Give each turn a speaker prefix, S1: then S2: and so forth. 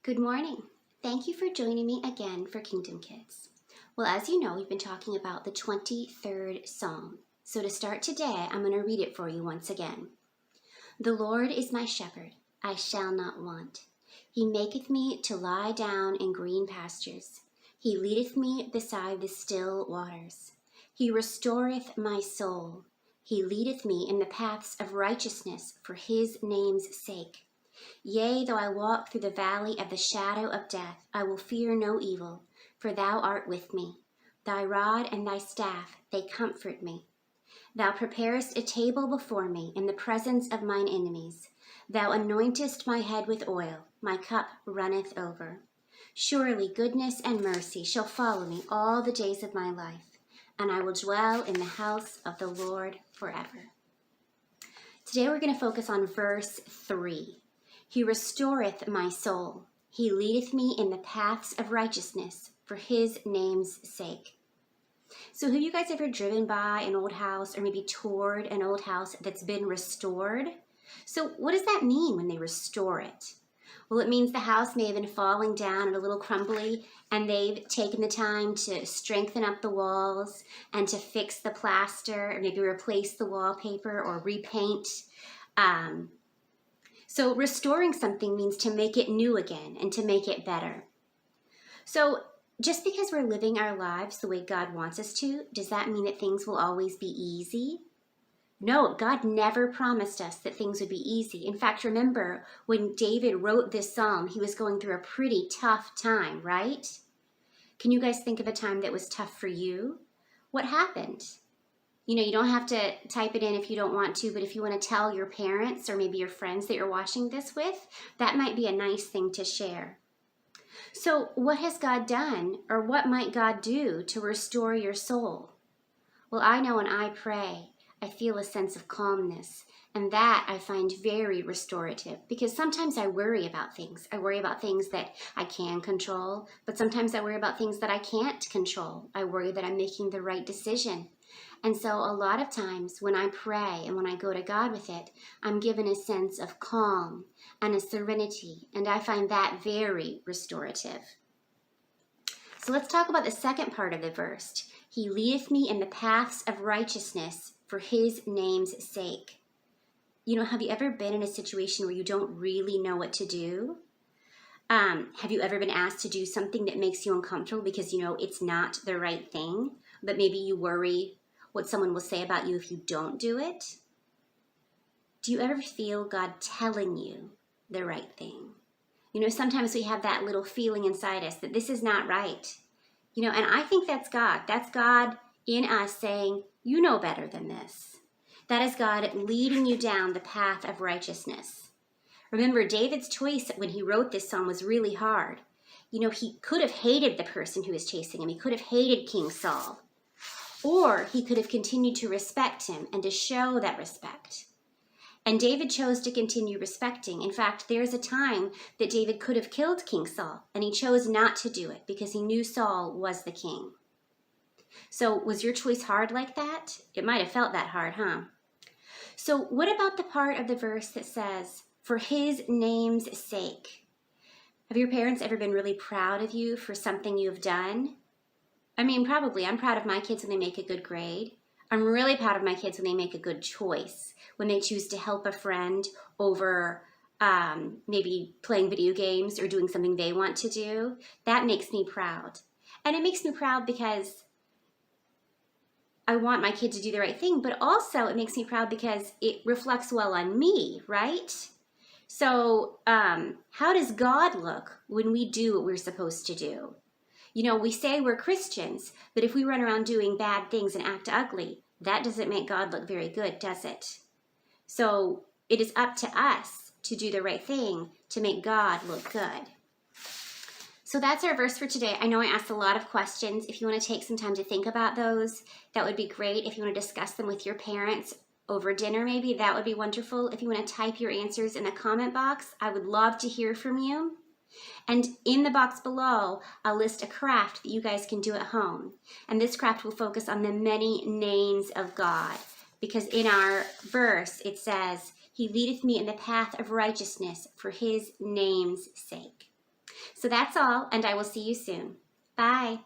S1: Good morning. Thank you for joining me again for Kingdom Kids. Well, as you know, we've been talking about the 23rd Psalm. So to start today, I'm going to read it for you once again. The Lord is my shepherd, I shall not want. He maketh me to lie down in green pastures. He leadeth me beside the still waters. He restoreth my soul. He leadeth me in the paths of righteousness for his name's sake. Yea, though I walk through the valley of the shadow of death, I will fear no evil, for thou art with me. Thy rod and thy staff, they comfort me. Thou preparest a table before me in the presence of mine enemies. Thou anointest my head with oil, my cup runneth over. Surely goodness and mercy shall follow me all the days of my life, and I will dwell in the house of the Lord forever. Today we're going to focus on verse 3. He restoreth my soul. He leadeth me in the paths of righteousness for his name's sake. So have you guys ever driven by an old house or maybe toured an old house that's been restored? So what does that mean when they restore it? Well, it means the house may have been falling down and a little crumbly, and they've taken the time to strengthen up the walls and to fix the plaster or maybe replace the wallpaper or repaint. So restoring something means to make it new again and to make it better. So just because we're living our lives the way God wants us to, does that mean that things will always be easy? No, God never promised us that things would be easy. In fact, remember when David wrote this psalm, he was going through a pretty tough time, right? Can you guys think of a time that was tough for you? What happened? You don't have to type it in if you don't want to, but if you want to tell your parents or maybe your friends that you're watching this with, that might be a nice thing to share. So what has God done, or what might God do to restore your soul? Well, I know when I pray, I feel a sense of calmness, and that I find very restorative, because sometimes I worry about things. I worry about things that I can control, but sometimes I worry about things that I can't control. I worry that I'm making the right decision. And so a lot of times when I pray and when I go to God with it, I'm given a sense of calm and a serenity, and I find that very restorative. So let's talk about the second part of the verse. He leadeth me in the paths of righteousness for his name's sake. Have you ever been in a situation where you don't really know what to do? Have you ever been asked to do something that makes you uncomfortable because it's not the right thing, but maybe you worry what someone will say about you if you don't do it? Do you ever feel God telling you the right thing? Sometimes we have that little feeling inside us that this is not right. And I think that's God. That's God in us saying, you know better than this. That is God leading you down the path of righteousness. Remember, David's choice when he wrote this psalm was really hard. He could have hated the person who was chasing him. He could have hated King Saul. Or he could have continued to respect him and to show that respect. And David chose to continue respecting. In fact, there's a time that David could have killed King Saul, and he chose not to do it because he knew Saul was the king. So was your choice hard like that? It might have felt that hard, huh? So what about the part of the verse that says, for his name's sake? Have your parents ever been really proud of you for something you've done? Probably. I'm proud of my kids when they make a good grade. I'm really proud of my kids when they make a good choice, when they choose to help a friend over maybe playing video games or doing something they want to do. That makes me proud. And it makes me proud because I want my kid to do the right thing, but also it makes me proud because it reflects well on me, right? So how does God look when we do what we're supposed to do? We say we're Christians, but if we run around doing bad things and act ugly, that doesn't make God look very good, does it? So it is up to us to do the right thing to make God look good. So that's our verse for today. I know I asked a lot of questions. If you want to take some time to think about those, that would be great. If you want to discuss them with your parents over dinner, maybe, that would be wonderful. If you want to type your answers in the comment box, I would love to hear from you. And in the box below, I'll list a craft that you guys can do at home. And this craft will focus on the many names of God. Because in our verse, it says, he leadeth me in the path of righteousness for his name's sake. So that's all, and I will see you soon. Bye.